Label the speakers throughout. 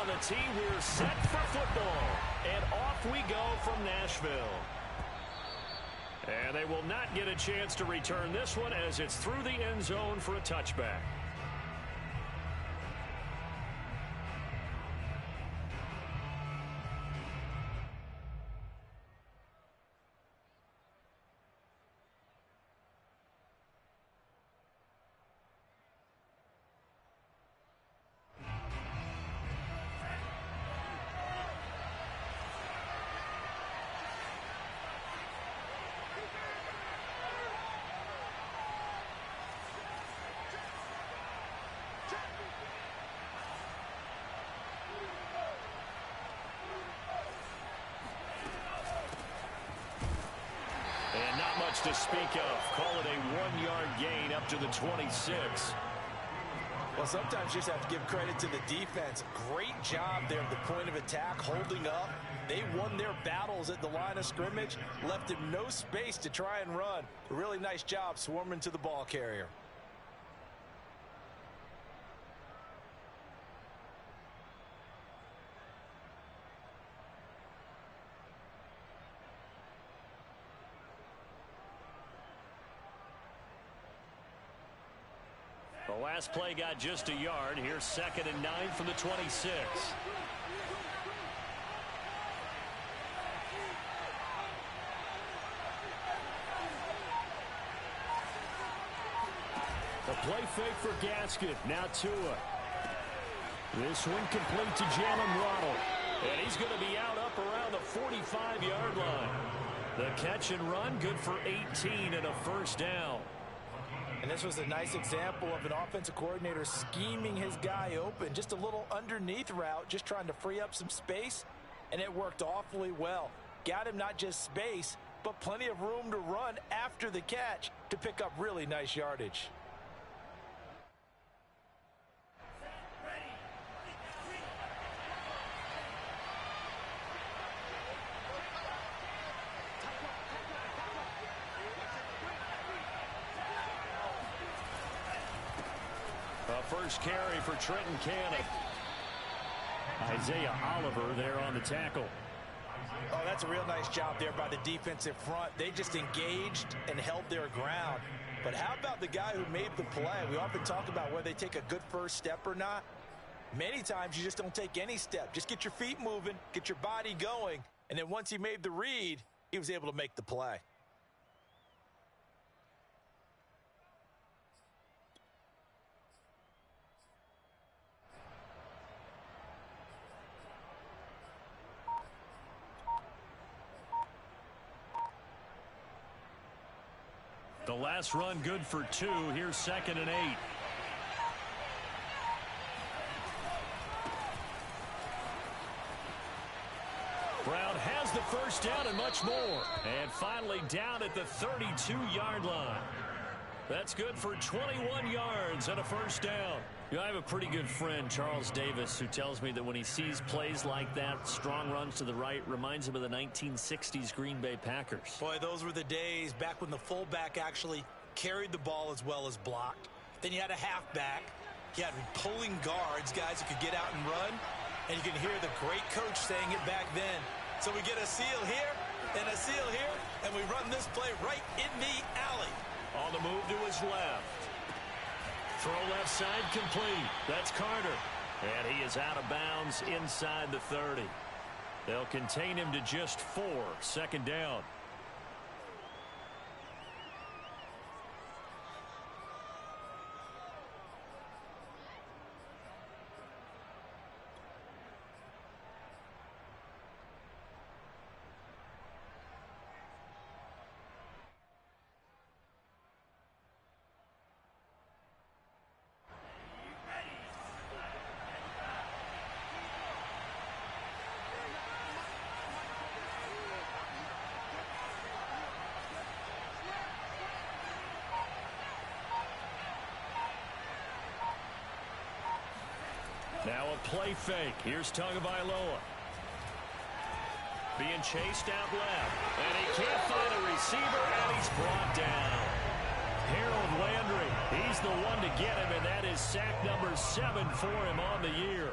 Speaker 1: on the tee. We're set for football. And off we go from Nashville. And they will not get a chance to return this one as it's through the end zone for a touchback. And not much to speak of. Call it a 1-yard gain up to the 26.
Speaker 2: Well, sometimes you just have to give credit to the defense. Great job there at the point of attack, holding up. They won their battles at the line of scrimmage, left him no space to try and run. A really nice job swarming to the ball carrier.
Speaker 1: The last play got just a yard. Here's 2nd and 9 from the 26. The play fake for Gasket. Now Tua. This one complete to Jalen Waddle. And he's going to be out up around the 45-yard line. The catch and run good for 18 and a first down.
Speaker 2: And this was a nice example of an offensive coordinator scheming his guy open. Just a little underneath route, just trying to free up some space, and it worked awfully well. Got him not just space, but plenty of room to run after the catch to pick up really nice yardage.
Speaker 1: First carry for Trenton Cannon. Isaiah Oliver there on the tackle.
Speaker 2: Oh, that's a real nice job there by the defensive front. They just engaged and held their ground. But how about the guy who made the play? We often talk about whether they take a good first step or not. Many times you just don't take any step. Just get your feet moving, get your body going, and then once he made the read, he was able to make the play.
Speaker 1: The last run good for 2. Here's 2nd and 8. Brown has the first down and much more. And finally down at the 32-yard line. That's good for 21 yards and a first down. You know, I have a pretty good friend, Charles Davis, who tells me that when he sees plays like that, strong runs to the right, reminds him of the 1960s Green Bay Packers.
Speaker 2: Boy, those were the days back when the fullback actually carried the ball as well as blocked. Then you had a halfback. You had pulling guards, guys who could get out and run. And you can hear the great coach saying it back then. So we get a seal here and a seal here, and we run this play right in the alley.
Speaker 1: On the move to his left. Throw left side complete. That's Carter. And he is out of bounds inside the 30. They'll contain him to just 4. 2nd down. Now a play fake. Here's Tagovailoa. Being chased out left. And he can't find a receiver, and he's brought down. Harold Landry, he's the one to get him, and that is sack number 7 for him on the year.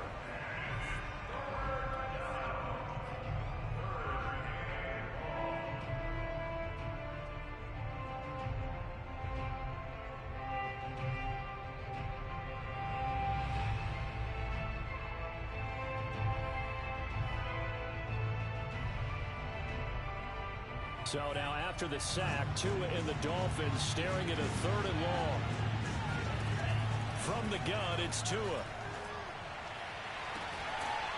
Speaker 1: So now after the sack, Tua and the Dolphins staring at a 3rd and long. From the gun, it's Tua.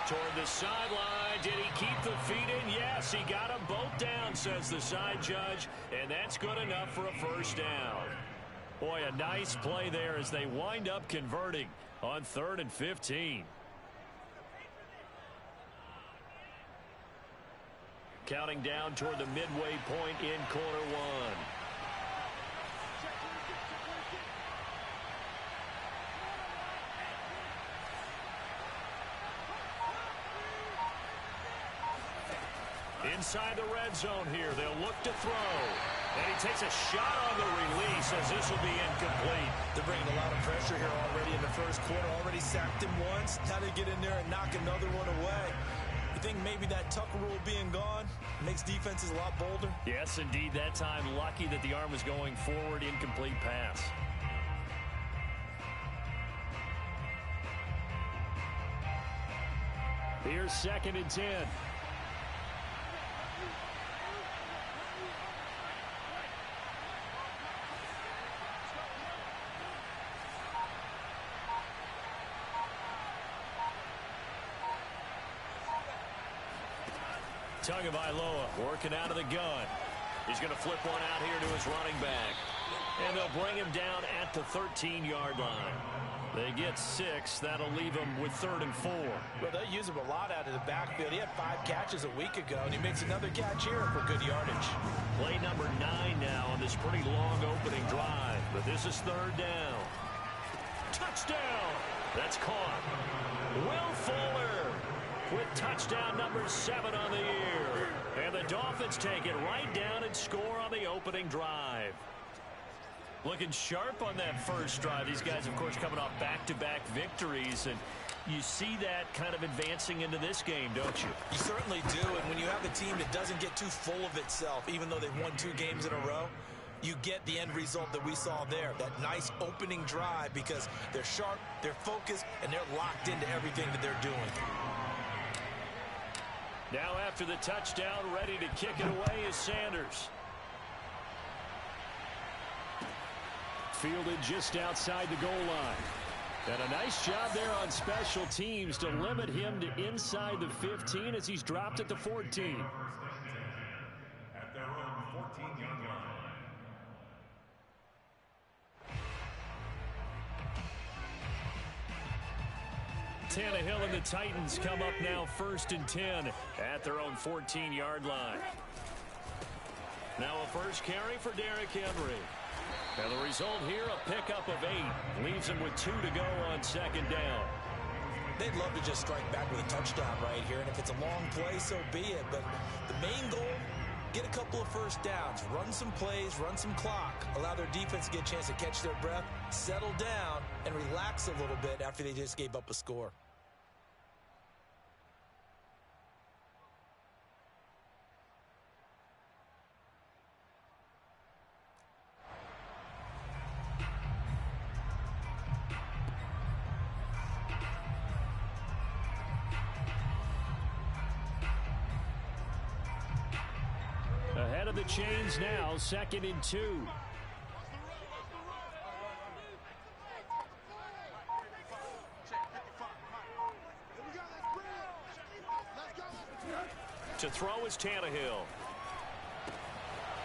Speaker 1: Toward the sideline. Did he keep the feet in? Yes, he got them both down, says the side judge. And that's good enough for a 1st down. Boy, a nice play there as they wind up converting on 3rd and 15. Counting down toward the midway point in quarter 1. Inside the red zone here. They'll look to throw. And he takes a shot on the release as this will be incomplete.
Speaker 2: They're bringing a lot of pressure here already in the 1st quarter. Already sacked him once. Now they get in there and knock another one away. You think maybe that Tucker rule being gone makes defenses a lot bolder?
Speaker 1: Yes, indeed. That time, lucky that the arm was going forward. Incomplete pass. Here's 2nd and 10. Tagovailoa working out of the gun. He's going to flip one out here to his running back. And they'll bring him down at the 13-yard line. They get 6. That'll leave him with 3rd and 4.
Speaker 2: Well, they use him a lot out of the backfield. He had 5 catches a week ago, and he makes another catch here for good yardage.
Speaker 1: Play number 9 now on this pretty long opening drive. But this is 3rd down. Touchdown! That's caught. Will Fuller with touchdown number 7 on the year. And the Dolphins take it right down and score on the opening drive. Looking sharp on that first drive. These guys, of course, coming off back-to-back victories. And you see that kind of advancing into this game, don't you?
Speaker 2: You certainly do. And when you have a team that doesn't get too full of itself, even though they've won 2 games in a row, you get the end result that we saw there. That nice opening drive because they're sharp, they're focused, and they're locked into everything that they're doing.
Speaker 1: Now after the touchdown, ready to kick it away is Sanders. Fielded just outside the goal line. And a nice job there on special teams to limit him to inside the 15 as he's dropped at the 14.
Speaker 3: At their own 14-yard line.
Speaker 1: Tannehill and the Titans come up now 1st and 10 at their own 14-yard line. Now a first carry for Derrick Henry. And the result here, a pickup of 8. Leaves him with 2 to go on 2nd down.
Speaker 2: They'd love to just strike back with a touchdown right here. And if it's a long play, so be it. But the main goal, get a couple of first downs. Run some plays, run some clock. Allow their defense to get a chance to catch their breath, settle down, and relax a little bit after they just gave up a score.
Speaker 1: Ahead of the chains now, 2nd and 2. To throw is Tannehill.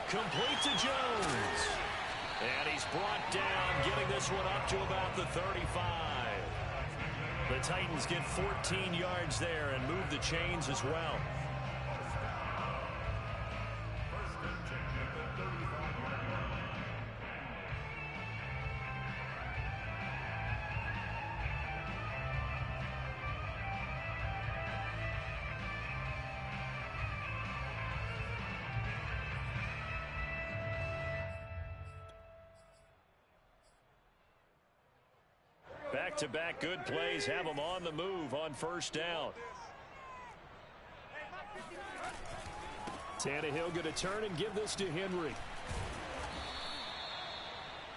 Speaker 1: Complete to Jones. And he's brought down, getting this one up to about the 35. The Titans get 14 yards there and move the chains as well. Back-to-back good plays have them on the move on 1st down. Tannehill going to turn and give this to Henry.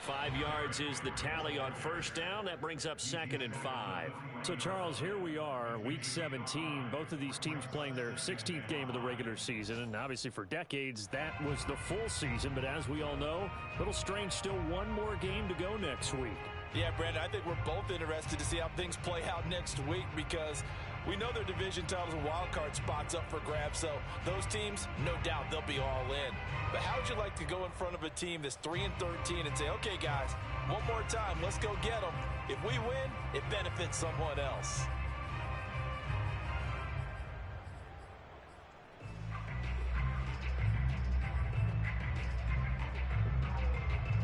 Speaker 1: 5 yards is the tally on first down. That brings up 2nd and 5.
Speaker 4: So, Charles, here we are, Week 17. Both of these teams playing their 16th game of the regular season. And obviously for decades, that was the full season. But as we all know, a little strange, still one more game to go next week.
Speaker 2: Yeah, Brandon, I think we're both interested to see how things play out next week because we know their division titles and wild card spots up for grabs. So those teams, no doubt, they'll be all in. But how would you like to go in front of a team that's 3-13 and say, okay, guys, one more time, let's go get them. If we win, it benefits someone else.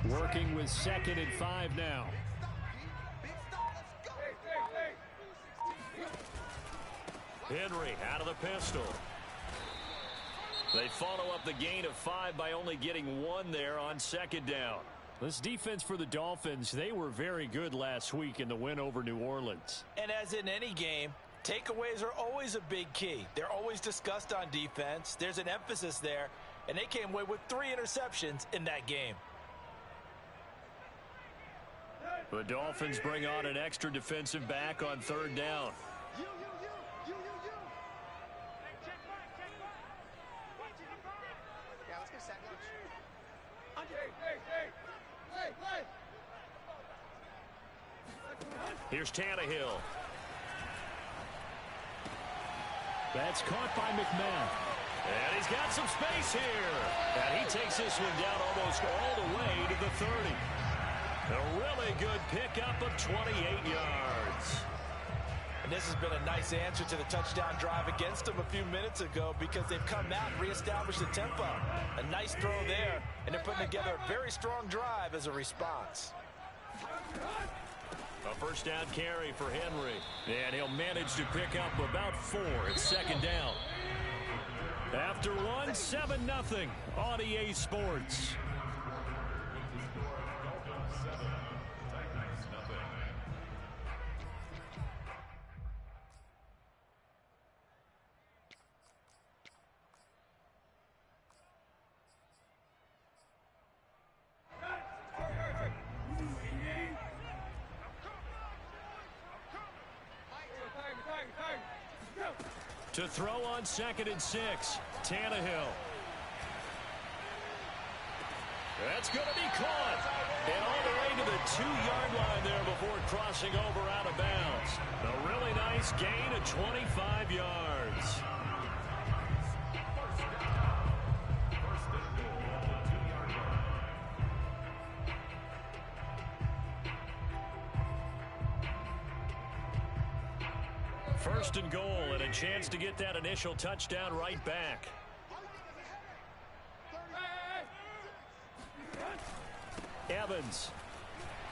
Speaker 4: Working with 2nd and 5 now.
Speaker 1: Henry out of the pistol. They follow up the gain of 5 by only getting 1 there on 2nd down.
Speaker 4: This defense for the Dolphins, they were very good last week in the win over New Orleans.
Speaker 2: And as in any game, takeaways are always a big key. They're always discussed on defense. There's an emphasis there, and they came away with 3 interceptions in that game.
Speaker 1: The Dolphins bring on an extra defensive back on 3rd down. Here's Tannehill.
Speaker 4: That's caught by McMahon.
Speaker 1: And he's got some space here. And he takes this one down almost all the way to the 30. A really good pickup of 28 yards.
Speaker 2: And this has been a nice answer to the touchdown drive against them a few minutes ago because they've come out and reestablished the tempo. A nice throw there, and they're putting together a very strong drive as a response.
Speaker 1: A 1st down carry for Henry. And he'll manage to pick up about 4 at 2nd down. After 1, 7-0 on EA Sports. To throw on 2nd and 6, Tannehill. That's going to be caught. And all the way to the 2-yard line there before crossing over out of bounds. A really nice gain of 25 yards. First and goal, and a chance to get that initial touchdown right back. Evans.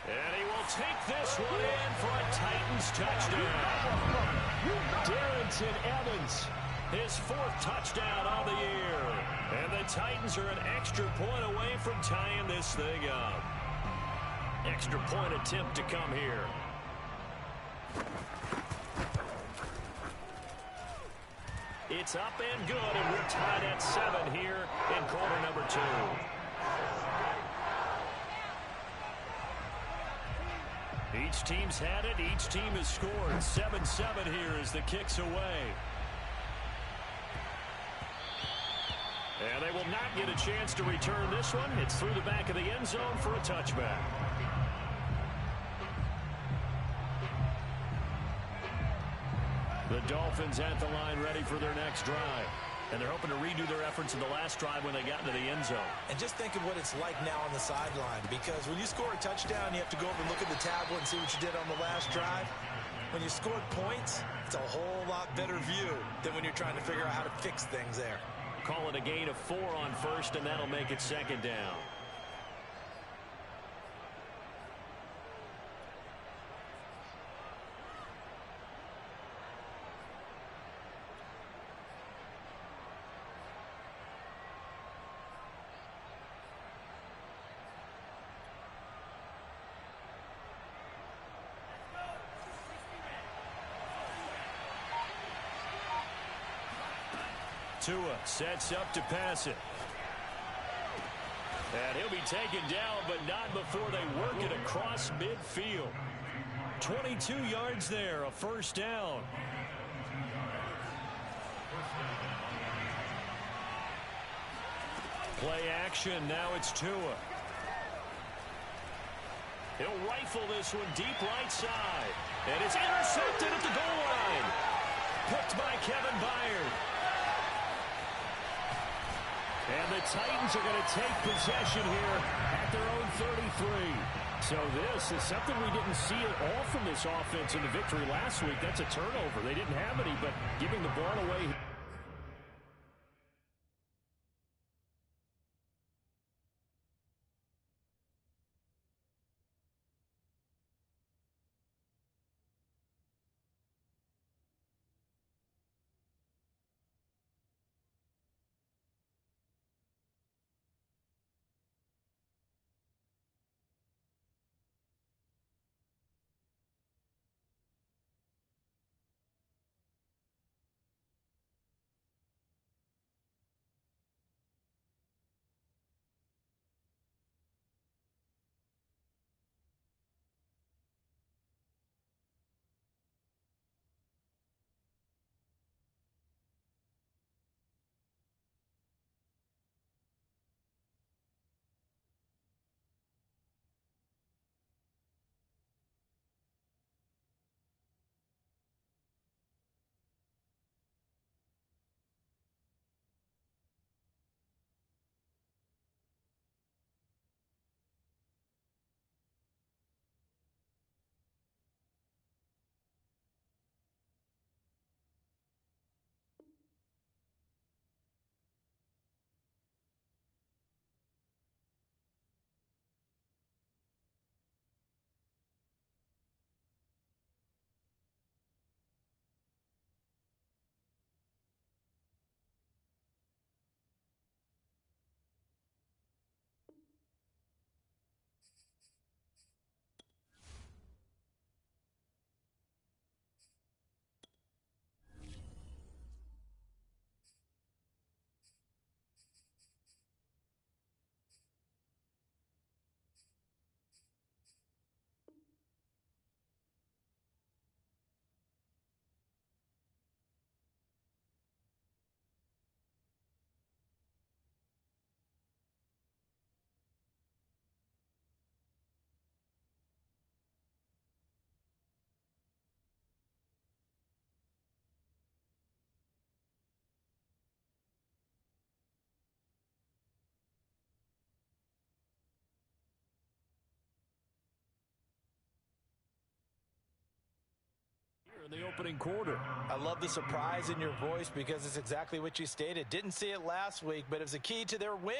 Speaker 1: And he will take this one in for a Titans touchdown. Darrington Evans, his 4th touchdown on the year. And the Titans are an extra point away from tying this thing up. Extra point attempt to come here. It's up and good, and we're tied at 7 here in quarter number 2. Each team's had it. Each team has scored. 7-7 here as the kick's away. And they will not get a chance to return this one. It's through the back of the end zone for a touchback. The Dolphins at the line ready for their next drive. And they're hoping to redo their efforts in the last drive when they got into the end zone.
Speaker 2: And just think of what it's like now on the sideline, because when you score a touchdown, you have to go over and look at the tablet and see what you did on the last drive. When you scored points, it's a whole lot better view than when you're trying to figure out how to fix things there.
Speaker 1: Call it a gain of 4 on first, and that'll make it 2nd down. Tua sets up to pass it. And he'll be taken down, but not before they work it across midfield. 22 yards there, a first down. Play action, now it's Tua. He'll rifle this one deep right side. And it's intercepted at the goal line. Picked by Kevin Byard. And the Titans are going to take possession here at their own 33. So this is something we didn't see at all from this offense in the victory last week. That's a turnover. They didn't have any, but giving the ball away. In the opening quarter.
Speaker 2: I love the surprise in your voice because it's exactly what you stated. Didn't see it last week, but it was a key to their win.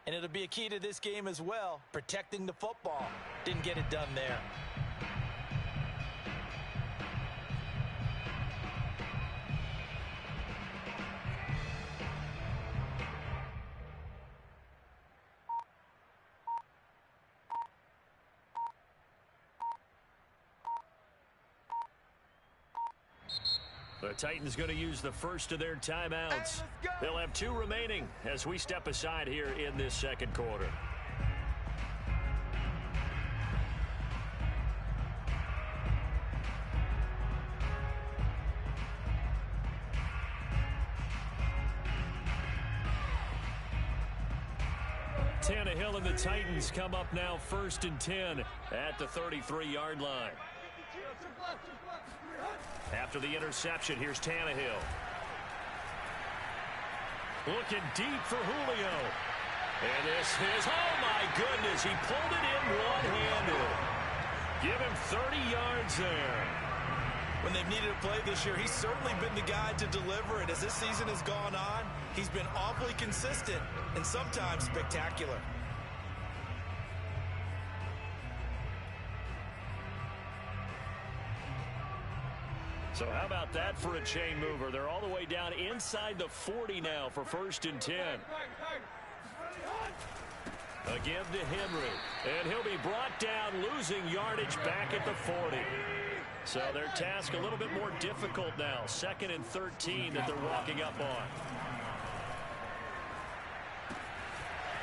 Speaker 2: And it'll be a key to this game as well, protecting the football. Didn't get it done there.
Speaker 1: The Titans going to use the first of their timeouts. They'll have 2 remaining as we step aside here in this second quarter. Tannehill and the Titans come up now 1st and 10 at the 33-yard line. After the interception, here's Tannehill. Looking deep for Julio. And this is, oh my goodness, he pulled it in one-handed. Give him 30 yards there.
Speaker 2: When they've needed a play this year, he's certainly been the guy to deliver it. As this season has gone on, he's been awfully consistent and sometimes spectacular.
Speaker 1: So how about that for a chain mover? They're all the way down inside the 40 now for 1st and 10. Again to Henry. And he'll be brought down, losing yardage back at the 40. So their task a little bit more difficult now. 2nd and 13 that they're walking up on.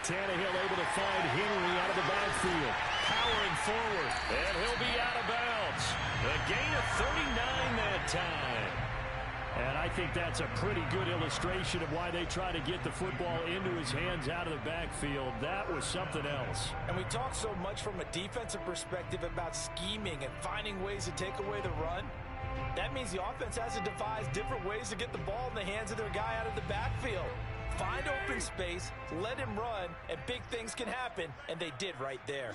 Speaker 4: Tannehill able to find Henry out of the backfield. Powering forward. And he'll be out of bounds. A gain of 39 that time. And I think that's a pretty good illustration of why they try to get the football into his hands out of the backfield. That was something else.
Speaker 2: And we talk so much from a defensive perspective about scheming and finding ways to take away the run. That means the offense has to devise different ways to get the ball in the hands of their guy out of the backfield. Find open space, let him run, and big things can happen, and they did right there.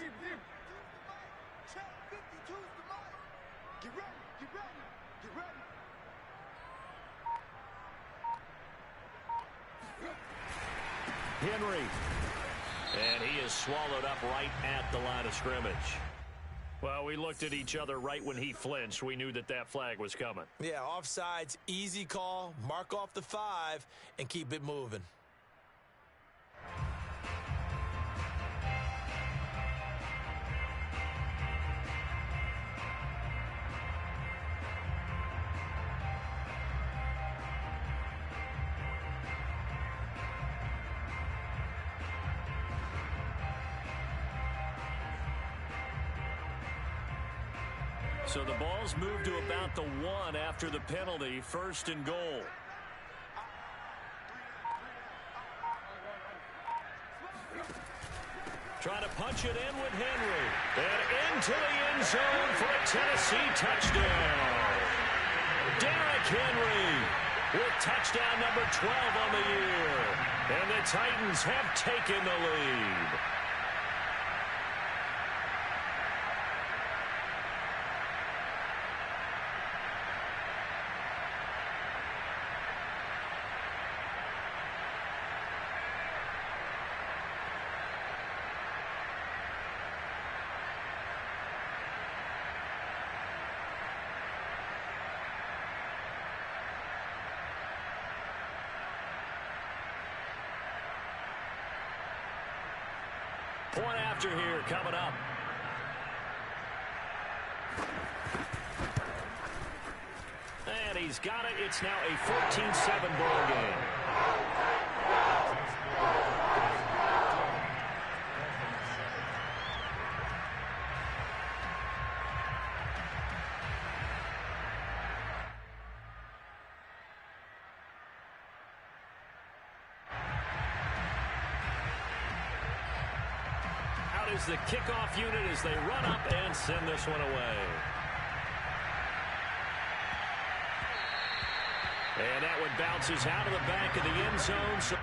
Speaker 4: Henry.
Speaker 1: And he is swallowed up right at the line of scrimmage.
Speaker 4: Well, we looked at each other right when he flinched. We knew that that flag was coming.
Speaker 2: Yeah, offsides, easy call, mark off the 5, and keep it moving.
Speaker 4: So the ball's moved to about the 1 after the penalty, 1st and goal.
Speaker 1: Trying to punch it in with Henry. And into the end zone for a Tennessee touchdown. Derrick Henry with touchdown number 12 on the year. And the Titans have taken the lead. Point after here coming up. And he's got it. It's now a 14-7 ball game. Is the kickoff unit as they run up and send this one away. And that one bounces out of the back of the end zone. So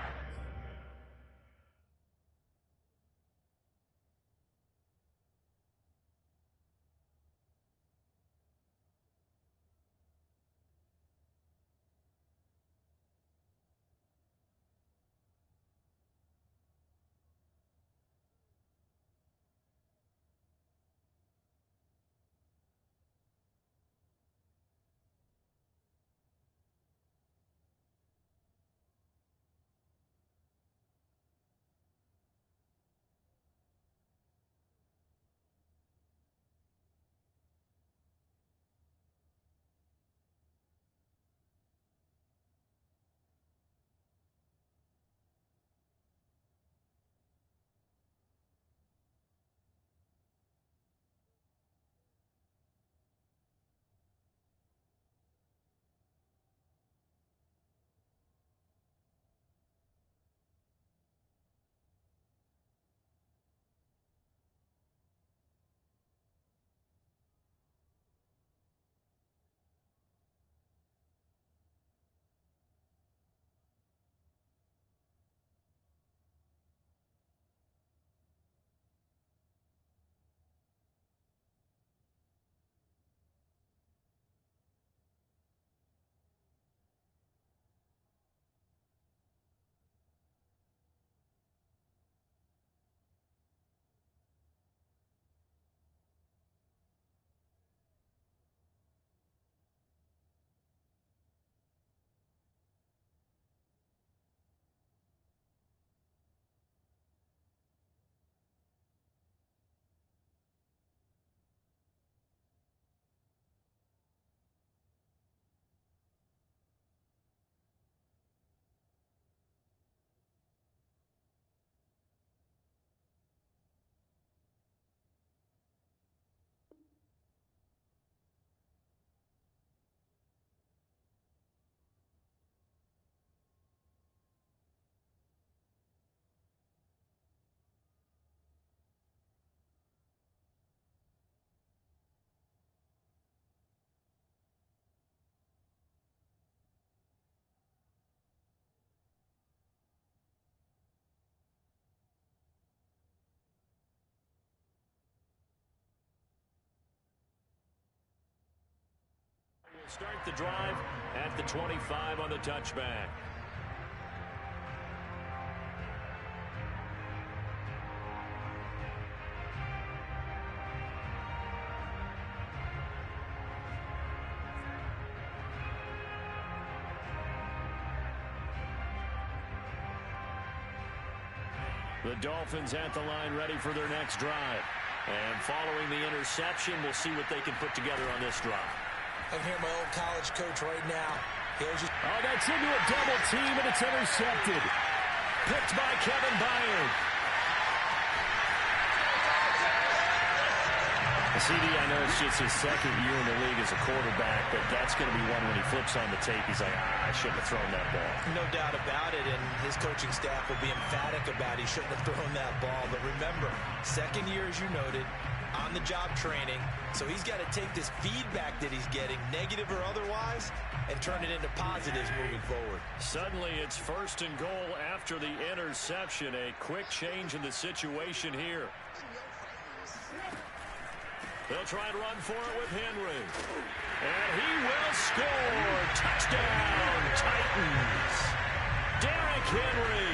Speaker 1: Start the drive at the 25 on the touchback. The Dolphins at the line ready for their next drive. And following the interception, we'll see what they can put together on this drive.
Speaker 2: I can hear my old college coach right now.
Speaker 4: Oh, that's into a double team, and it's intercepted. Picked by Kevin Byard. CD, I know it's just his second year in the league as a quarterback, but that's going to be one when he flips on the tape. He's like, I shouldn't have thrown that ball.
Speaker 2: No doubt about it, and his coaching staff will be emphatic about he shouldn't have thrown that ball. But remember, second year, as you noted, on-the-job training, so he's got to take this feedback that he's getting, negative or otherwise, and turn it into positives moving forward.
Speaker 1: Suddenly, it's 1st and goal after the interception. A quick change in the situation here. They'll try and run for it with Henry. And he will score. Touchdown, Titans. Derrick Henry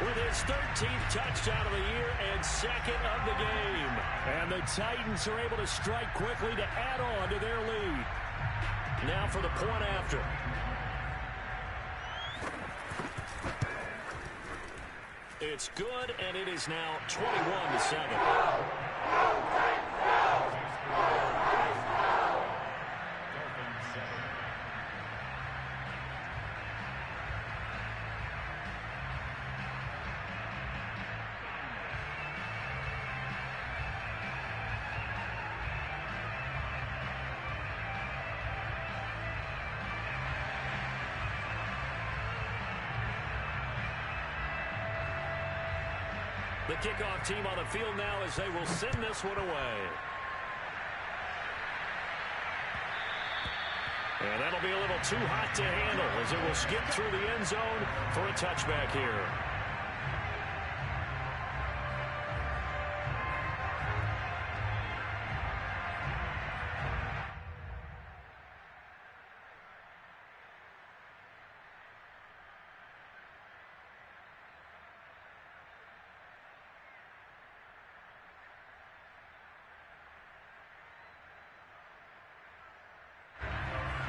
Speaker 1: with his 13th touchdown of the year and 2nd of the game. And the Titans are able to strike quickly to add on to their lead. Now for the point after. It's good, and it is now 21-7. The kickoff team on the field now as they will send this one away. And that'll be a little too hot to handle as it will skip through the end zone for a touchback here.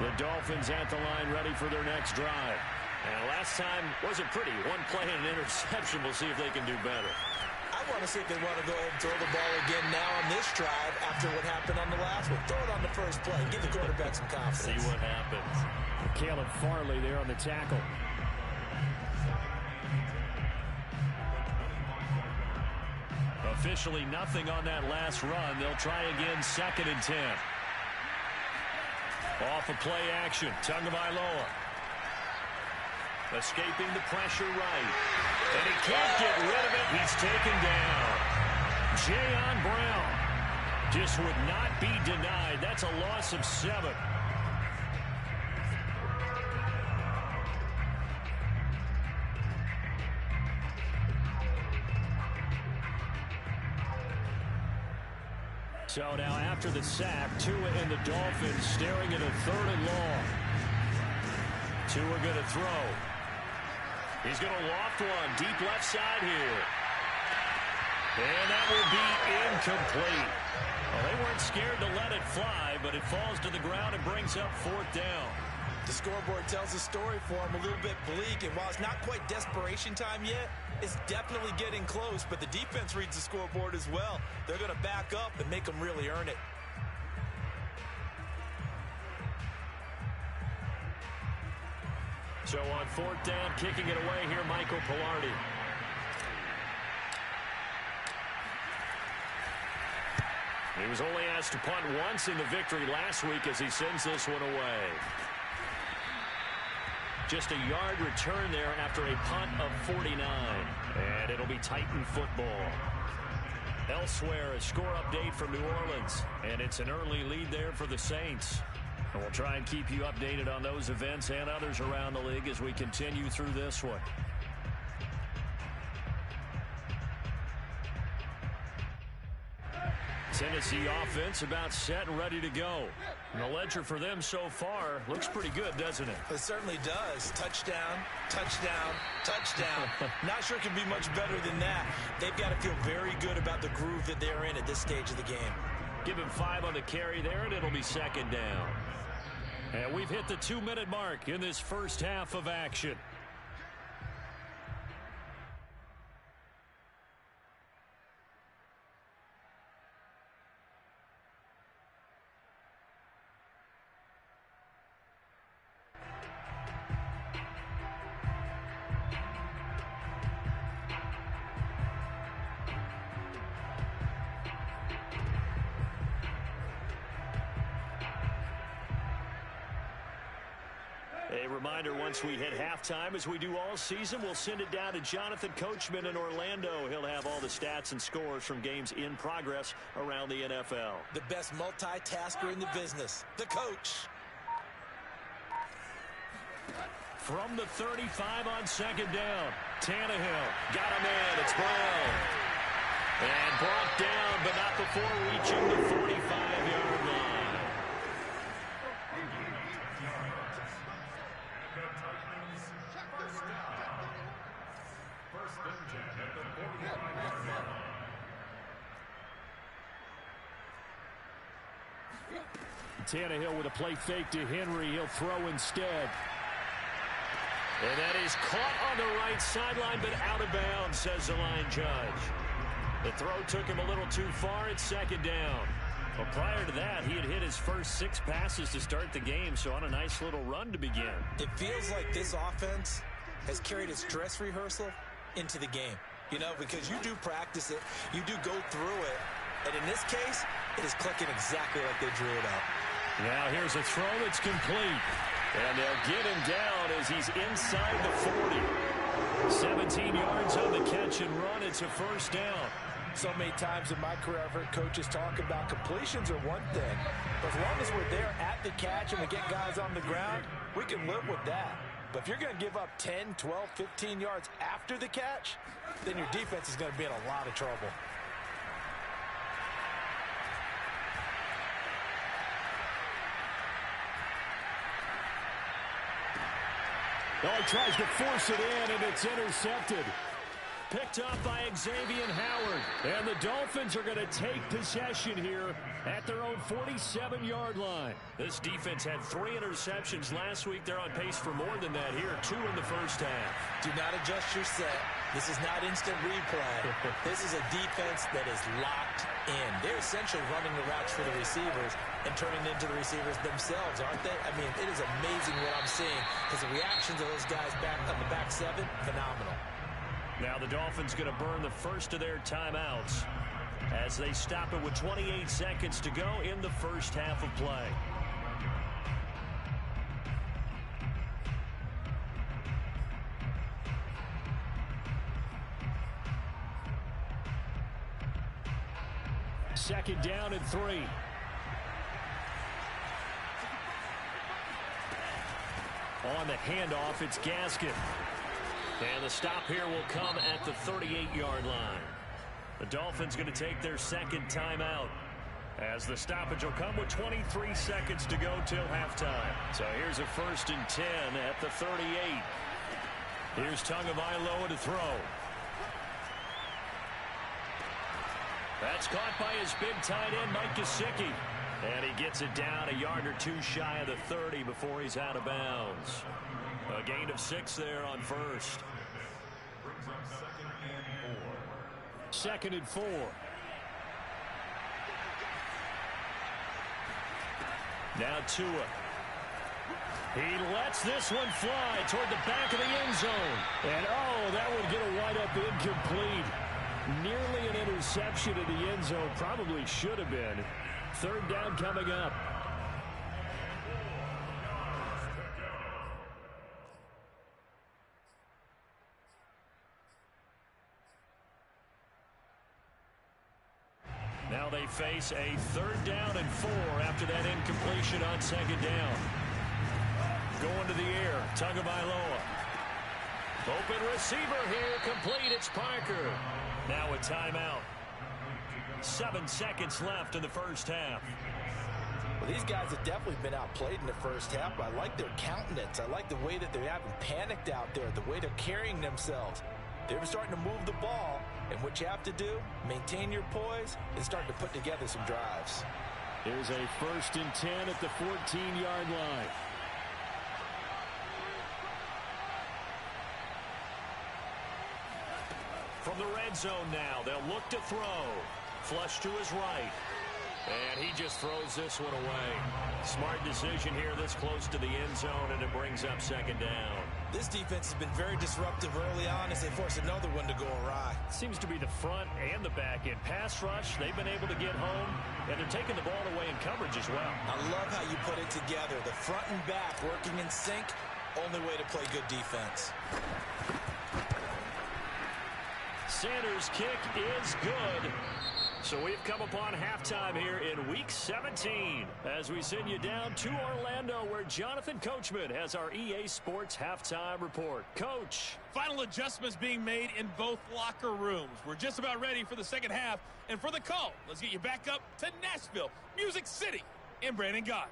Speaker 1: The Dolphins at the line ready for their next drive. And last time wasn't pretty. One play and an interception. We'll see if they can do better.
Speaker 2: I want to see if they want to go ahead and throw the ball again now on this drive after what happened on the last one. Throw it on the first play. Give the quarterback some confidence.
Speaker 1: See what happens.
Speaker 4: Caleb Farley there on the tackle.
Speaker 1: Officially nothing on that last run. They'll try again 2nd and 10. Off of play action, Tagovailoa. Escaping the pressure right. And he can't get rid of it. He's taken down. Jayon Brown just would not be denied. That's a loss of 7. So now after the sack, Tua and the Dolphins staring at a 3rd and long. Tua going to throw. He's going to loft one deep left side here. And that will be incomplete. Well, they weren't scared to let it fly, but it falls to the ground and brings up 4th down.
Speaker 2: The scoreboard tells a story for him, a little bit bleak, and while it's not quite desperation time yet, it's definitely getting close, but the defense reads the scoreboard as well. They're going to back up and make them really earn it.
Speaker 1: So on 4th down, kicking it away here, Michael Pilardi. He was only asked to punt once in the victory last week as he sends this one away. Just a yard return there after a punt of 49. And it'll be Titan football. Elsewhere, a score update from New Orleans. And it's an early lead there for the Saints. And we'll try and keep you updated on those events and others around the league as we continue through this one. Tennessee offense about set and ready to go. And the ledger for them so far looks pretty good, doesn't it?
Speaker 2: It certainly does. Touchdown, touchdown, touchdown. Not sure it can be much better than that. They've got to feel very good about the groove that they're in at this stage of the game.
Speaker 1: Give him 5 on the carry there, and it'll be second down. And we've hit the 2-minute mark in this first half of action. A reminder, once we hit halftime, as we do all season, we'll send it down to Jonathan Coachman in Orlando. He'll have all the stats and scores from games in progress around the NFL.
Speaker 2: The best multitasker in the business, the coach.
Speaker 1: From the 35 on second down, Tannehill got him in. It's Brown. And brought down, but not before reaching the 45-yard line. Tannehill with a play fake to Henry. He'll throw instead. And that is caught on the right sideline, but out of bounds, says the line judge. The throw took him a little too far. It's second down. Well, prior to that, he had hit his first 6 passes to start the game, so on a nice little run to begin.
Speaker 2: It feels like this offense has carried its dress rehearsal into the game. You know, because you do practice it, you do go through it, and in this case, it is clicking exactly like they drew it up.
Speaker 1: Now here's a throw that's complete. And they'll get him down as he's inside the 40. 17 yards on the catch and run. It's a first down.
Speaker 2: So many times in my career, I've heard coaches talk about completions are one thing. But as long as we're there at the catch and we get guys on the ground, we can live with that. But if you're going to give up 10, 12, 15 yards after the catch, then your defense is going to be in a lot of trouble.
Speaker 1: Oh, he tries to force it in, and it's intercepted. Picked up by Xavier Howard. And the Dolphins are going to take possession here at their own 47-yard line. This defense had 3 interceptions last week. They're on pace for more than that here, 2 in the first half.
Speaker 2: Do not adjust your set. This is not instant replay. This is a defense that is locked in. They're essentially running the routes for the receivers and turning it into the receivers themselves, aren't they? I mean, it is amazing what I'm seeing because the reactions of those guys back on the back 7, phenomenal.
Speaker 1: Now the Dolphins going to burn the first of their timeouts as they stop it with 28 seconds to go in the first half of play. Second down and 3. On the handoff, it's Gaskin. And the stop here will come at the 38-yard line. The Dolphins going to take their second timeout as the stoppage will come with 23 seconds to go till halftime. So here's a 1st and 10 at the 38. Here's Tagovailoa to throw. That's caught by his big tight end, Mike Gesicki. And he gets it down a yard or 2 shy of the 30 before he's out of bounds. A gain of 6 there on first.
Speaker 3: Brings up 2nd and 4.
Speaker 1: 2nd and 4. Now Tua. He lets this one fly toward the back of the end zone. And, oh, that would get a wide-up incomplete. Nearly an interception in the end zone. Probably should have been. 3rd down coming up. Now they face a 3rd down and 4 after that incompletion on 2nd down. Going to the air, Tagovailoa. Open receiver here, complete, it's Parker. Now a timeout. 7 seconds left in the first half.
Speaker 2: Well, these guys have definitely been outplayed in the first half, but I like their countenance. I like the way that they haven't panicked out there, the way they're carrying themselves. They're starting to move the ball, and what you have to do, maintain your poise, and start to put together some drives.
Speaker 4: Here's a 1st and 10 at the 14-yard line.
Speaker 1: From the red zone now, they'll look to throw. Flush to his right. And he just throws this one away. Smart decision here this close to the end zone, and it brings up 2nd down.
Speaker 2: This defense has been very disruptive early on as they force another one to go awry.
Speaker 1: Seems to be the front and the back end. Pass rush, they've been able to get home, and they're taking the ball away in coverage as well.
Speaker 2: I love how you put it together. The front and back working in sync, only way to play good defense.
Speaker 1: Sanders' kick is good. So we've come upon halftime here in Week 17 as we send you down to Orlando, where Jonathan Coachman has our EA Sports Halftime Report. Coach.
Speaker 5: Final adjustments being made in both locker rooms. We're just about ready for the second half. And for the call, let's get you back up to Nashville, Music City, in Brandon Gott.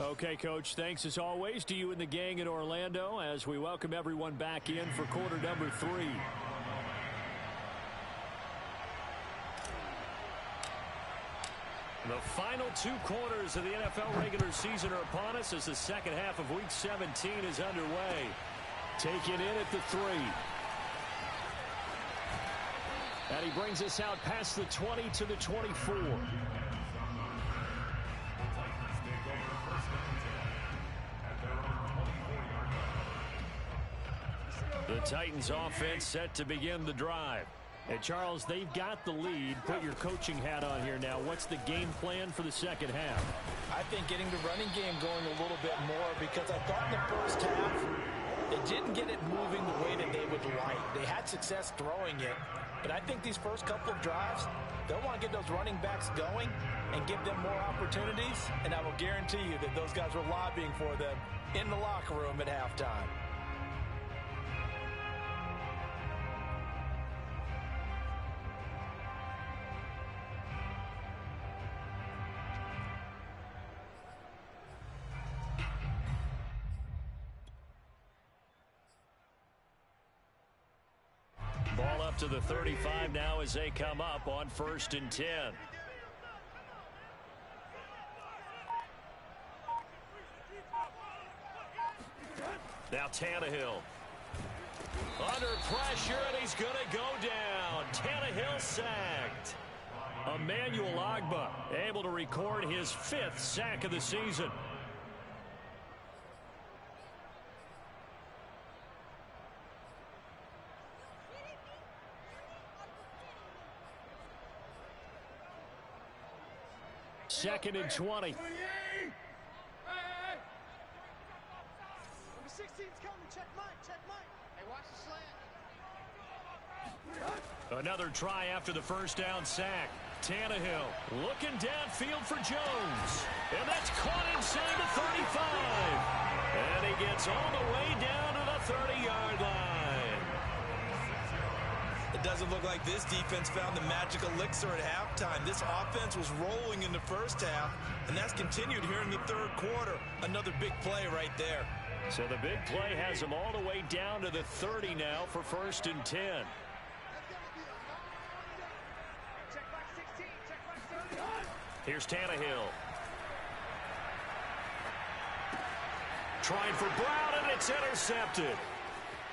Speaker 4: Okay, Coach, thanks as always to you and the gang in Orlando as we welcome everyone back in for quarter number 3.
Speaker 1: The final 2 quarters of the NFL regular season are upon us as the second half of Week 17 is underway. Taken in at the 3. And he brings us out past the 20 to the 24. The Titans offense set to begin the drive. And Charles, they've got the lead. Put your coaching hat on here now. What's the game plan for the second half?
Speaker 2: I think getting the running game going a little bit more, because I thought in the first half they didn't get it moving the way that they would like. They had success throwing it, but I think these first couple of drives, they'll want to get those running backs going and give them more opportunities, and I will guarantee you that those guys were lobbying for them in the locker room at halftime.
Speaker 1: Ball up to the 35 now as they come up on 1st and 10. Now Tannehill. Under pressure, and he's going to go down. Tannehill sacked. Emmanuel Ogbah able to record his 5th sack of the season. Second and 20.
Speaker 6: Number 16's coming. Check Mike. Check Mike. Hey, watch the slant.
Speaker 1: Another try after the first down sack. Tannehill looking downfield for Jones. And that's caught inside the 35. And he gets all the way down to the 30-yard line.
Speaker 2: It doesn't look like this defense found the magic elixir at halftime. This offense was rolling in the first half, and that's continued here in the third quarter. Another big play right there.
Speaker 1: So the big play has them all the way down to the 30 now for 1st and 10. Here's Tannehill. Trying for Brown, and it's intercepted.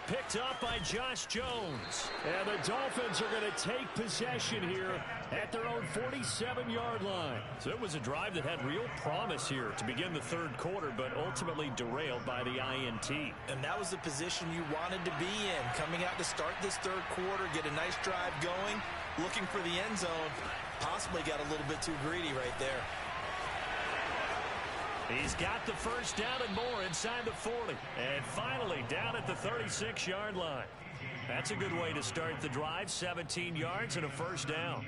Speaker 1: Picked up by Josh Jones. And the Dolphins are going to take possession here at their own 47-yard line. So it was a drive that had real promise here to begin the third quarter, but ultimately derailed by the INT.
Speaker 2: And that was the position you wanted to be in. Coming out to start this third quarter, get a nice drive going, looking for the end zone. Possibly got a little bit too greedy right there.
Speaker 1: He's got the first down and more inside the 40. And finally down at the 36-yard line. That's a good way to start the drive. 17 yards and a first down.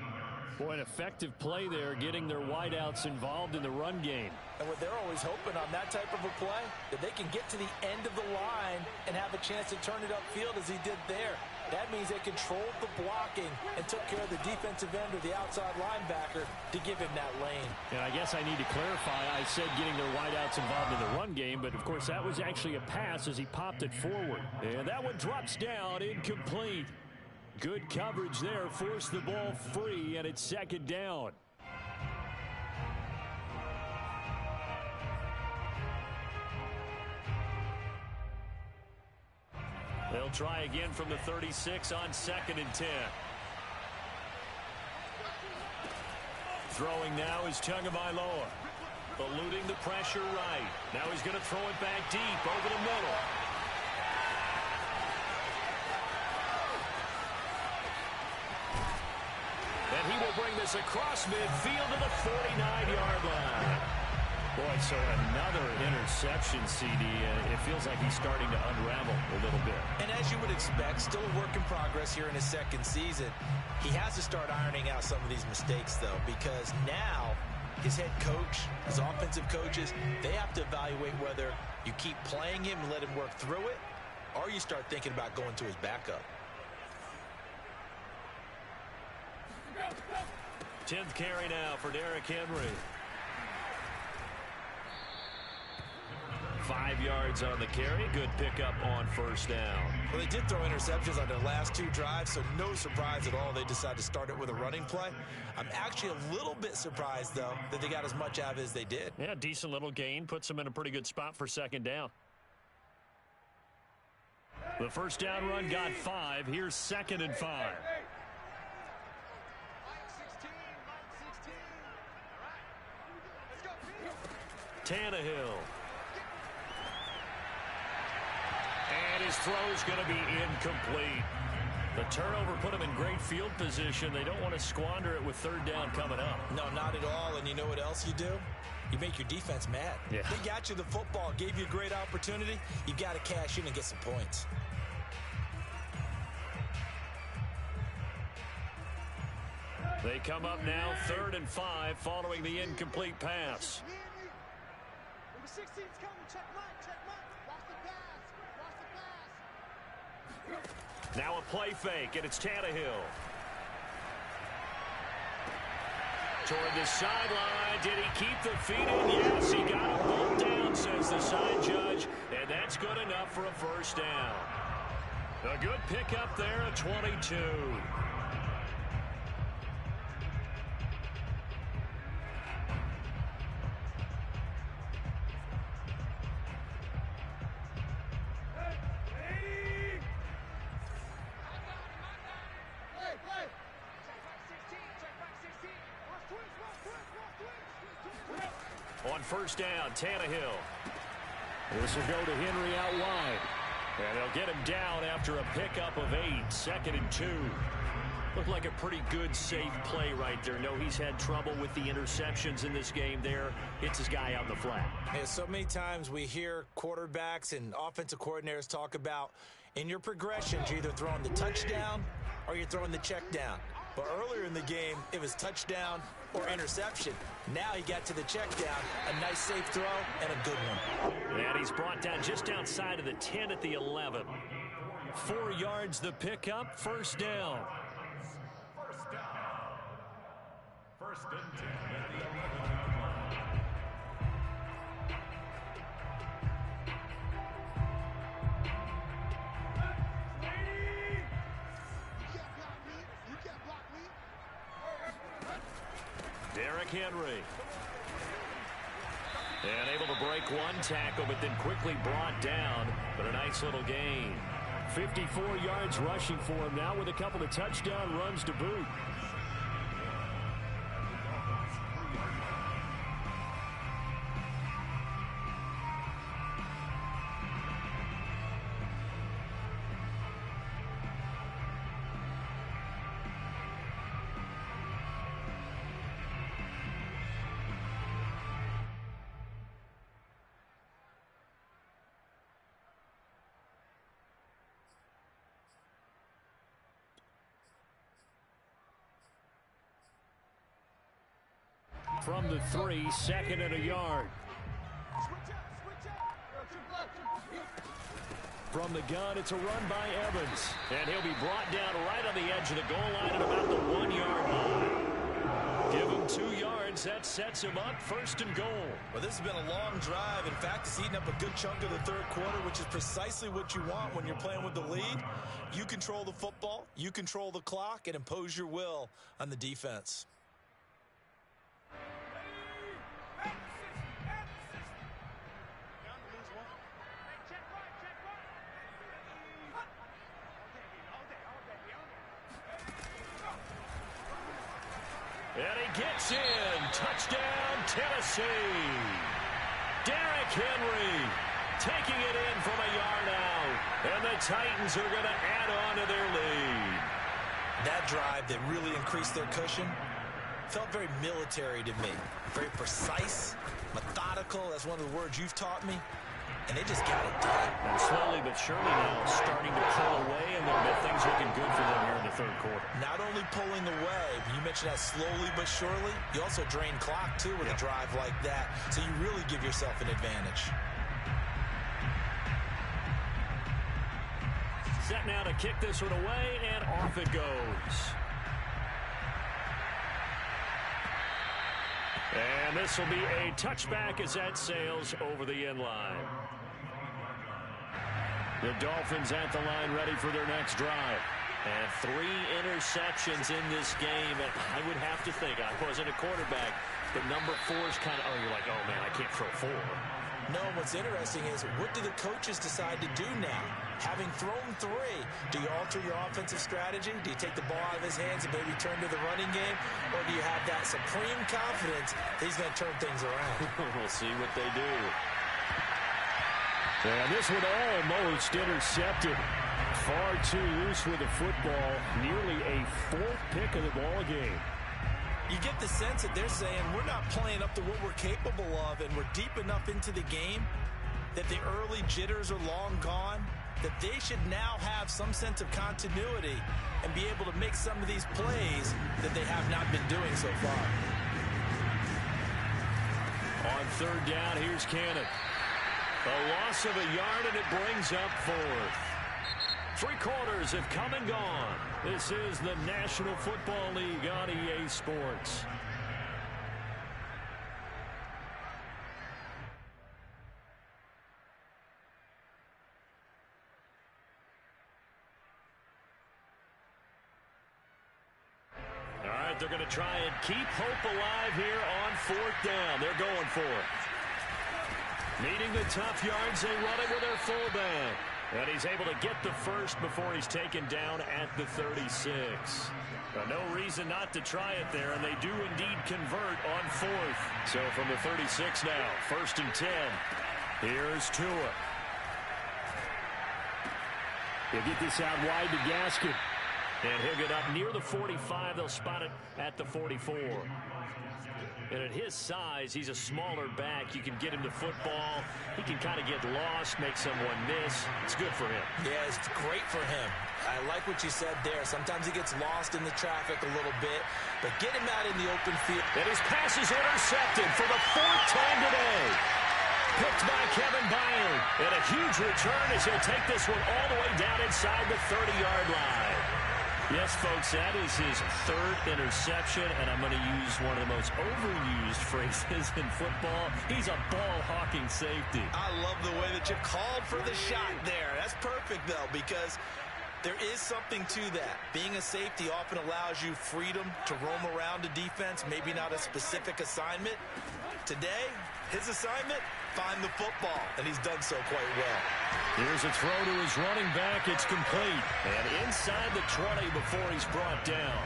Speaker 4: Boy, an effective play there, getting their wideouts involved in the run game.
Speaker 2: And what they're always hoping on that type of a play, that they can get to the end of the line and have a chance to turn it upfield as he did there. That means they controlled the blocking and took care of the defensive end or the outside linebacker to give him that lane.
Speaker 4: And I guess I need to clarify, I said getting their wideouts involved in the run game, but of course that was actually a pass as he popped it forward.
Speaker 1: And that one drops down, incomplete. Good coverage there, forced the ball free, and it's second down. They'll try again from the 36 on 2nd and 10. Throwing now is Tagovailoa. Eluding the pressure right. Now he's going to throw it back deep over the middle. And he will bring this across midfield to the 49-yard line. Boy, so another interception, CD. It feels like he's starting to unravel a little bit.
Speaker 2: And as you would expect, still a work in progress here in his second season. He has to start ironing out some of these mistakes, though, because now his head coach, his offensive coaches, they have to evaluate whether you keep playing him and let him work through it, or you start thinking about going to his backup.
Speaker 1: 10th carry now for Derrick Henry. 5 yards on the carry. Good pickup on first down.
Speaker 2: Well, they did throw interceptions on their last 2 drives, so no surprise at all they decided to start it with a running play. I'm actually a little bit surprised, though, that they got as much out of it as they did.
Speaker 1: Yeah, decent little gain. Puts them in a pretty good spot for second down. The first down run got 5. Here's 2nd and 5. Tannehill. And his throw's going to be incomplete. The turnover put him in great field position. They don't want to squander it with 3rd down coming up.
Speaker 2: No, not at all. And you know what else you do? You make your defense mad.
Speaker 1: Yeah.
Speaker 2: They got you the football, gave you a great opportunity. You got to cash in and get some points.
Speaker 1: They come up now 3rd and 5 following the incomplete pass.
Speaker 6: Number 16's coming. Check Mike. Check Mike. Watch the pass. Watch the pass.
Speaker 1: Now a play fake, and it's Tannehill. Toward the sideline. Did he keep the feet in? Yes, he got a ball down, says the side judge, and that's good enough for a first down. A good pickup there at 22. On first down, Tannehill. This will go to Henry out wide. And they'll get him down after a pickup of 8. 2nd and 2. Looked like a pretty good, safe play right there. No, he's had trouble with the interceptions in this game there. Hits his guy out in the flat.
Speaker 2: Yeah, so many times we hear quarterbacks and offensive coordinators talk about in your progressions, you're either throwing the touchdown or you're throwing the check down. But earlier in the game, it was touchdown or interception. Now he got to the check down, a nice safe throw, and a good one.
Speaker 1: And he's brought down just outside of the 10 at the 11. 4 yards the pickup, first down.
Speaker 3: First down. 1st and 10 at the 11.
Speaker 1: Derrick Henry. And able to break one tackle, but then quickly brought down. But a nice little gain. 54 yards rushing for him now with a couple of touchdown runs to boot.
Speaker 4: from the 3, 2nd and a yard. From the gun, it's a run by Evans. And he'll be brought down right on the edge of the goal line at about the 1-yard line. Give him 2 yards. That sets him up 1st and goal.
Speaker 2: Well, this has been a long drive. In fact, it's eaten up a good chunk of the 3rd quarter, which is precisely what you want when you're playing with the lead. You control the football, you control the clock, and impose your will on the defense.
Speaker 1: And he gets in. Touchdown, Tennessee. Derrick Henry taking it in from a yard out. And the Titans are going to add on to their lead.
Speaker 2: That drive that really increased their cushion felt very military to me. Very precise, methodical. That's one of the words you've taught me. And they just got it done.
Speaker 4: And slowly but surely now starting to pull away a little bit. Things looking good for them here in the 3rd quarter.
Speaker 2: Not only pulling away, you mentioned that slowly but surely, you also drain clock, too, with a drive like that. So you really give yourself an advantage.
Speaker 4: Set now to kick this one away, and off it goes. And this will be a touchback as that sails over the end line. The Dolphins at the line ready for their next drive. And 3 interceptions in this game. And I would have to think, I wasn't a quarterback, but number 4 is kind of, oh, you're like, oh, man, I can't throw 4.
Speaker 2: No, what's interesting is what do the coaches decide to do now? Having thrown 3, do you alter your offensive strategy? Do you take the ball out of his hands and maybe turn to the running game? Or do you have that supreme confidence that he's going to turn things around?
Speaker 4: We'll see what they do. And this one almost intercepted. Far too loose with the football. Nearly a 4th pick of the ball game.
Speaker 2: You get the sense that they're saying we're not playing up to what we're capable of, and we're deep enough into the game that the early jitters are long gone, that they should now have some sense of continuity and be able to make some of these plays that they have not been doing so far.
Speaker 1: On 3rd down, here's Cannon. A loss of a yard, and it brings up 4th. 3 quarters have come and gone. This is the National Football League on EA Sports. All right, they're going to try and keep hope alive here on 4th down. They're going for it. Needing the tough yards, they run it with their fullback. And he's able to get the first before he's taken down at the 36. No reason not to try it there, and they do indeed convert on 4th. So from the 36 now, 1st and 10. Here's Tua.
Speaker 4: He'll get this out wide to Gaskin.
Speaker 1: And he'll get up near the 45. They'll spot it at the 44. And at his size, he's a smaller back. You can get him the football. He can kind of get lost, make someone miss. It's good for him.
Speaker 2: Yeah, it's great for him. I like what you said there. Sometimes he gets lost in the traffic a little bit, but get him out in the open field.
Speaker 1: And his pass is intercepted for the 4th time today. Picked by Kevin Byard. And a huge return as he'll take this one all the way down inside the 30-yard line. Yes, folks, that is his 3rd interception, and I'm going to use one of the most overused phrases in football. He's a ball-hawking safety.
Speaker 2: I love the way that you called for the shot there. That's perfect, though, because there is something to that. Being a safety often allows you freedom to roam around a defense, maybe not a specific assignment. Today, his assignment, find the football, and he's done so quite well.
Speaker 1: Here's a throw to his running back. It's complete. And inside the 20 before he's brought down.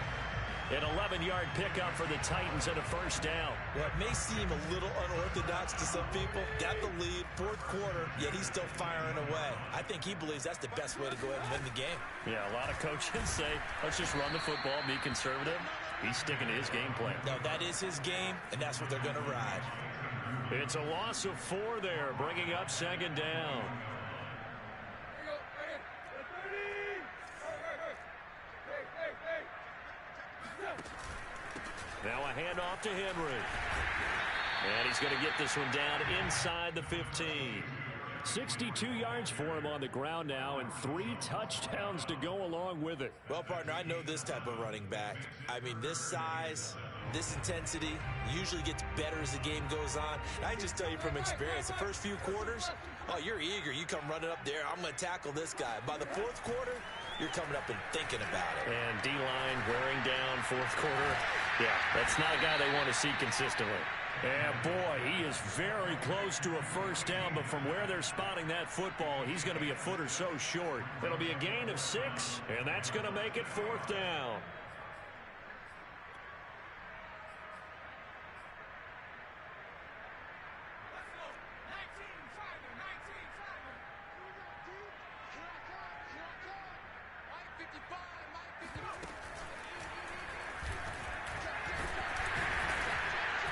Speaker 1: An 11-yard pickup for the Titans and a 1st down.
Speaker 2: Well, it may seem a little unorthodox to some people. Got the lead, 4th quarter, yet he's still firing away. I think he believes that's the best way to go ahead and win the game.
Speaker 1: Yeah, a lot of coaches say, let's just run the football, be conservative. He's sticking to his game plan.
Speaker 2: No, that is his game, and that's what they're going to ride.
Speaker 1: It's a loss of 4 there, bringing up 2nd down. Now a handoff to Henry. And he's going to get this one down inside the 15.
Speaker 4: 62 yards for him on the ground now, and 3 touchdowns to go along with it.
Speaker 2: Well, partner, I know this type of running back. I mean, this size, this intensity usually gets better as the game goes on. I just tell you from experience, the first few quarters, oh, you're eager. You come running up there, I'm going to tackle this guy. By the fourth quarter, you're coming up and thinking about it.
Speaker 4: And D-line wearing down fourth quarter.
Speaker 1: Yeah, that's not a guy they want to see consistently.
Speaker 4: And boy, he is very close to a first down, but from where they're spotting that football, he's going to be a foot or so short.
Speaker 1: It'll be a gain of 6, and that's going to make it 4th down.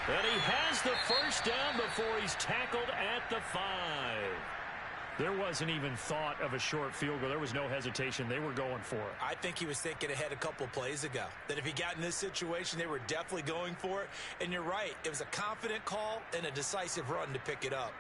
Speaker 1: And he has the first down before he's tackled at the 5.
Speaker 4: There wasn't even thought of a short field goal. There was no hesitation. They were going for it.
Speaker 2: I think he was thinking ahead a couple plays ago, that if he got in this situation, they were definitely going for it. And you're right. It was a confident call and a decisive run to pick it up.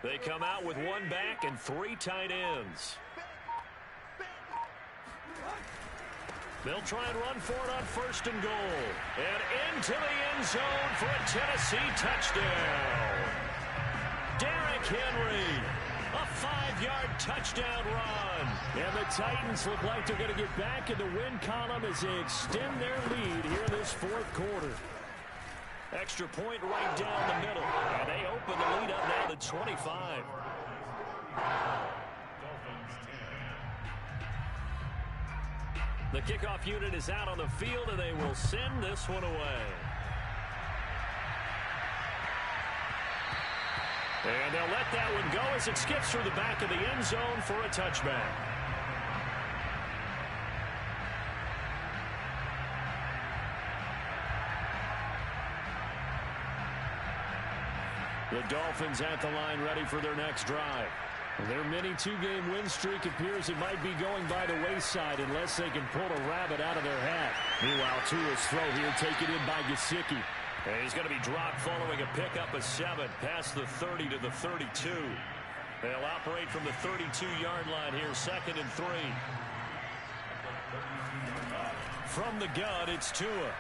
Speaker 1: They come out with 1 back and 3 tight ends. They'll try and run for it on 1st and goal. And into the end zone for a Tennessee touchdown. Derrick Henry, a 5-yard touchdown run.
Speaker 4: And the Titans look like they're going to get back in the win column as they extend their lead here in this 4th quarter.
Speaker 1: Extra point right down the middle. And they open the lead up now to 25. The kickoff unit is out on the field, and they will send this one away. And they'll let that one go as it skips through the back of the end zone for a touchback. The Dolphins at the line ready for their next drive. Their mini 2-game win streak appears it might be going by the wayside unless they can pull a rabbit out of their hat. Meanwhile, Tua's throw here taken in by Gesicki. And he's going to be dropped following a pickup of 7 past the 30 to the 32. They'll operate from the 32-yard line here, 2nd and 3. From the gun, it's Tua.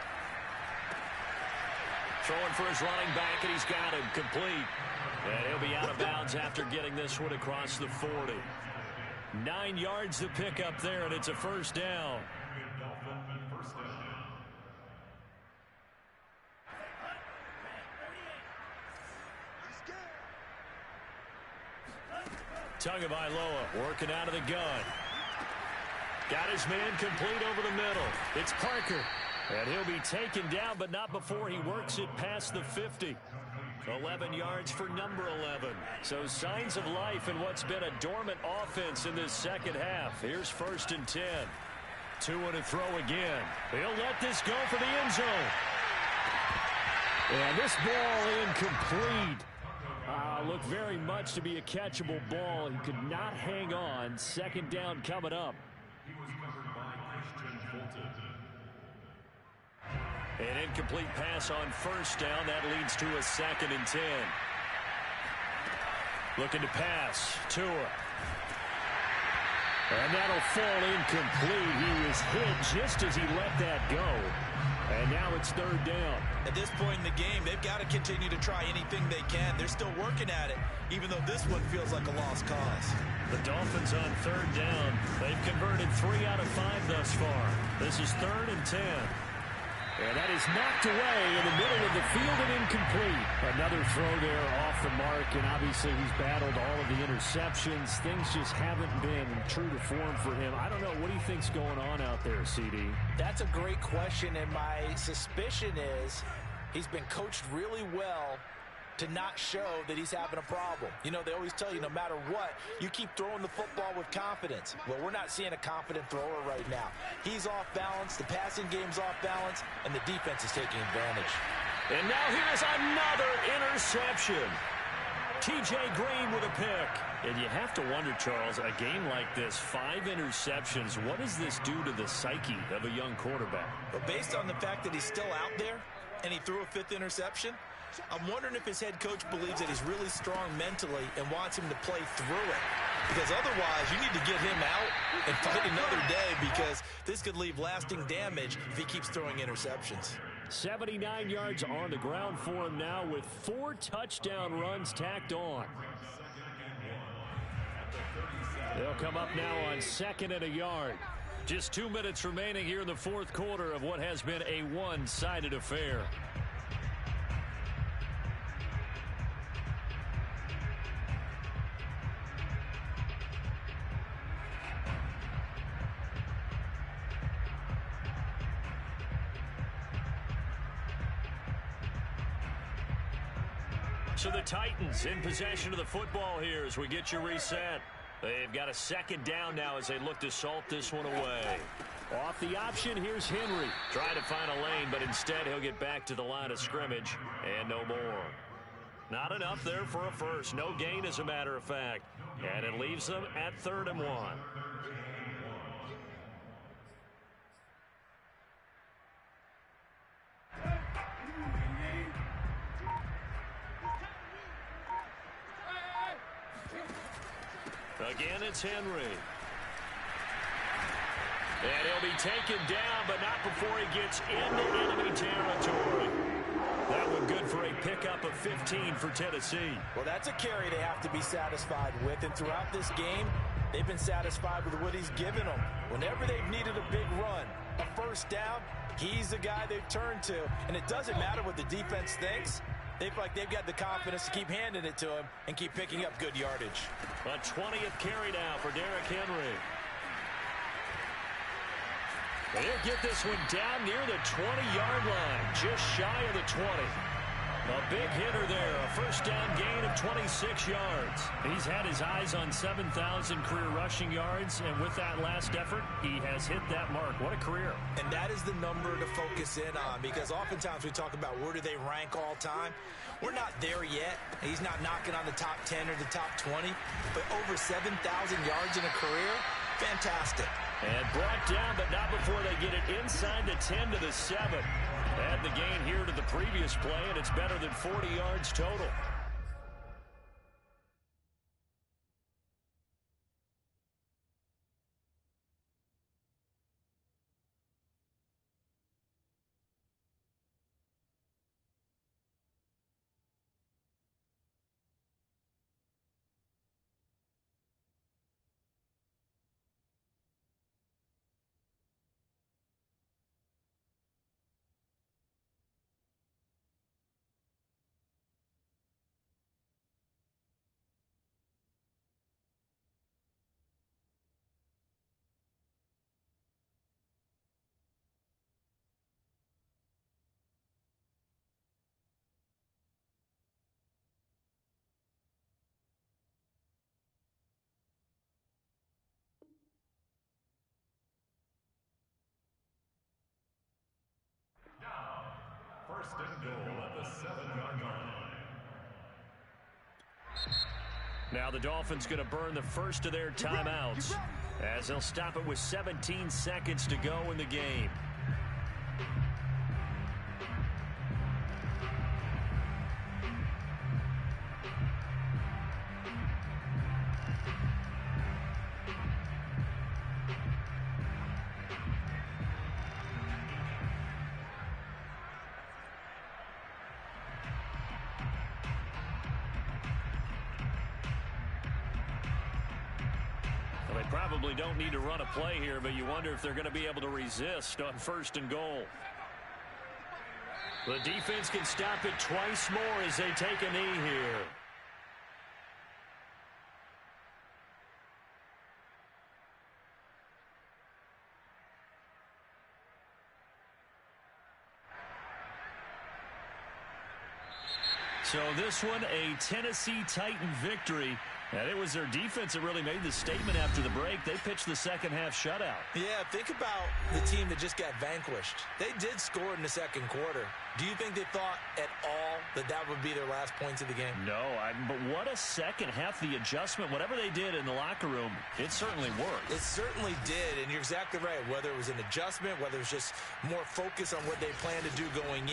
Speaker 1: Throwing for his running back, and he's got him complete. And he'll be out of bounds after getting this one across the 40. 9 yards to pick up there, and it's a first down. Tagovailoa working out of the gun. Got his man complete over the middle. It's Parker. And he'll be taken down, but not before he works it past the 50. 11 yards for number 11. So signs of life in what's been a dormant offense in this second half. Here's 1st and 10. Tua to throw again. He'll let this go for the end zone.
Speaker 4: And this ball incomplete. Looked very much to be a catchable ball. He could not hang on. 2nd down coming up.
Speaker 1: An incomplete pass on 1st down. That leads to a 2nd and 10. Looking to pass. Tua.
Speaker 4: And that'll fall incomplete. He was hit just as he let that go. And now it's 3rd down.
Speaker 2: At this point in the game, they've got to continue to try anything they can. They're still working at it, even though this one feels like a lost cause.
Speaker 1: The Dolphins on 3rd down. They've converted 3 out of 5 thus far. This is 3rd and 10.
Speaker 4: And that is knocked away in the middle of the field and incomplete. Another throw there off the mark, and obviously he's battled all of the interceptions. Things just haven't been true to form for him. I don't know. What do you think's going on out there, CD?
Speaker 2: That's a great question, and my suspicion is he's been coached really well to not show that he's having a problem. You know, they always tell you no matter what, you keep throwing the football with confidence. Well, we're not seeing a confident thrower right now. He's off balance, the passing game's off balance, and the defense is taking advantage.
Speaker 1: And now here's another interception. T.J. Green with a pick.
Speaker 4: And you have to wonder, Charles, a game like this, 5 interceptions, what does this do to the psyche of a young quarterback?
Speaker 2: But based on the fact that he's still out there and he threw a 5th interception, I'm wondering if his head coach believes that he's really strong mentally and wants him to play through it. Because otherwise, you need to get him out and fight another day, because this could leave lasting damage if he keeps throwing interceptions.
Speaker 4: 79 yards on the ground for him now with 4 touchdown runs tacked on. They'll come up now on 2nd and a yard. Just 2 minutes remaining here in the 4th quarter of what has been a one-sided affair. So the Titans in possession of the football here as we get you reset. They've got a 2nd down now as they look to salt this one away. Off the option, here's Henry. Trying to find a lane, but instead he'll get back to the line of scrimmage and no more. Not enough there for a first. No gain, as a matter of fact. And it leaves them at 3rd and 1. Again, it's Henry. And he'll be taken down, but not before he gets into enemy territory. That one good for a pickup of 15 for Tennessee.
Speaker 2: Well, that's a carry they have to be satisfied with. And throughout this game, they've been satisfied with what he's given them. Whenever they've needed a big run, a first down, he's the guy they've turned to. And it doesn't matter what the defense thinks. They feel like they've got the confidence to keep handing it to him and keep picking up good yardage.
Speaker 1: A 20th carry now for Derrick Henry. They'll get this one down near the 20-yard line, just shy of the 20. A big hitter there, a first down gain of 26 yards.
Speaker 4: He's had his eyes on 7,000 career rushing yards, and with that last effort, he has hit that mark. What a career.
Speaker 2: And that is the number to focus in on, because oftentimes we talk about where do they rank all time. We're not there yet. He's not knocking on the top 10 or the top 20, but over 7,000 yards in a career, fantastic.
Speaker 1: And brought down, but not before they get it inside the 10 to the 7. Add the gain here to the previous play, and it's better than 40 yards total.
Speaker 3: First and goal at the 7-yard line.
Speaker 4: Now the Dolphins going to burn the first of their timeouts as they'll stop it with 17 seconds to go in the game. Probably don't need to run a play here, but you wonder if they're going to be able to resist on 1st and goal. The defense can stop it twice more as they take a knee here.
Speaker 1: So this one, a Tennessee Titan victory. And it was their defense that really made the statement after the break. They pitched the second half shutout.
Speaker 2: Yeah, think about the team that just got vanquished. They did score in the second quarter. Do you think they thought at all that that would be their last points of the game?
Speaker 1: No, but what a second half. The adjustment, whatever they did in the locker room, it certainly worked.
Speaker 2: It certainly did, and you're exactly right. Whether it was an adjustment, whether it was just more focus on what they planned to do going in.